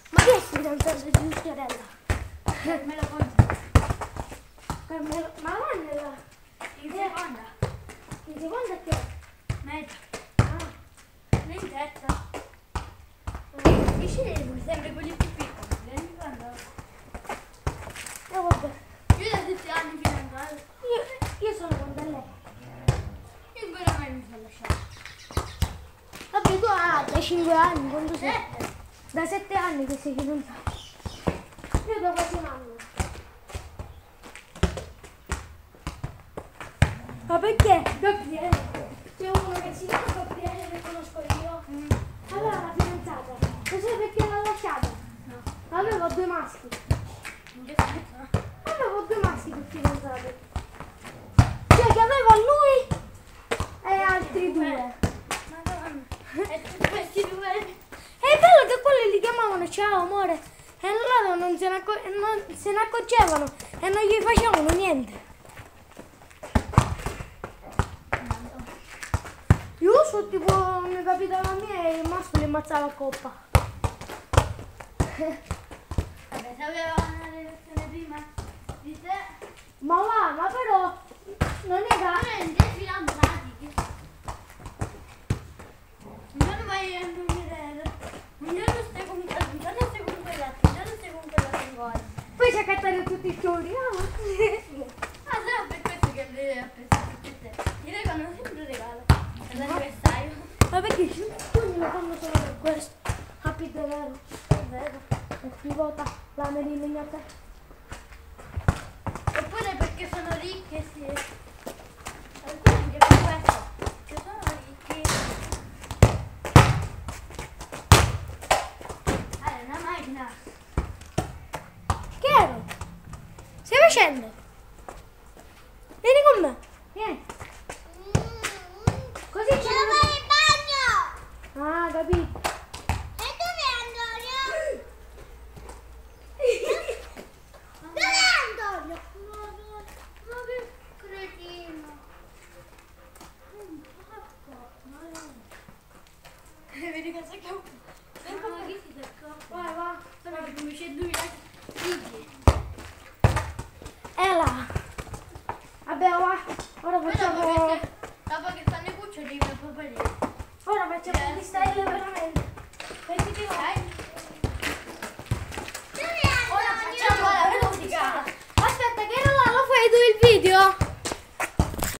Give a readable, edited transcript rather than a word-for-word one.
Ma che è fidanzato di mia sorella? Carmelo Conte. Carmelo, ma Vanella? In seconda. In seconda che è? Media. Ah, In terza. I cinesi sempre quelli più piccoli. Vieni quando? vabbè. Io da 7 anni fidanzato. Io sono con lei. Io ancora mai mi sono lasciato. Vabbè, tu da 5 anni, quando sei? 7. Da 7 anni che sei fidanzato. Io da quasi un anno. Ma perché? Gabriele. C'è uno che si chiama Gabriele, che conosco io. Aveva una fidanzata. Lo sai perché l'ha lasciata? No. Avevo 2 maschi. In che senso? Avevo 2 maschi per fidanzati. Cioè che avevo lui e altri 2. Madonna. E tutti questi due. È bello che quelli li chiamavano ciao amore e loro non se ne accorgevano e non gli facevano niente. Io so tipo, mi capitava a me e il maschio li ammazzava a coppa. Vabbè, se aveva una relazione prima di te. Ma però non era... Veramente fidanzati. Un giorno vai a dormire. Un giorno stai con quella, un giorno stai con quell'altro, un giorno stai con quella ancora. Poi c'è cattare tutti i giorni. Ah, sai per questo che lei ha preso tutte te. Ti regalano sempre un regalo. Per l'anniversario. Ma perché tu me lo fanno solo per questo? Happy davvero, è vero. E pivota la merina a te. Oppure perché sono ricche, sì. Alcuni anche per questo. Che sono ricchi. È una macchina. Che ero? Stai facendo? Vieni con me. Vieni. Così c'è il bagno! Ah, capito. E dove Antonio? Dove Antonio? Ma che cretino. Un porco. Vedi cosa che ho? Ma chi si seccò? Vai, va. Sono che come c'è 2000 figli. È là. Vabbè, va. Ora facciamo... Dopo che stanno i cuccioli, devi proprio lì. Ora facciamo un freestyle veramente.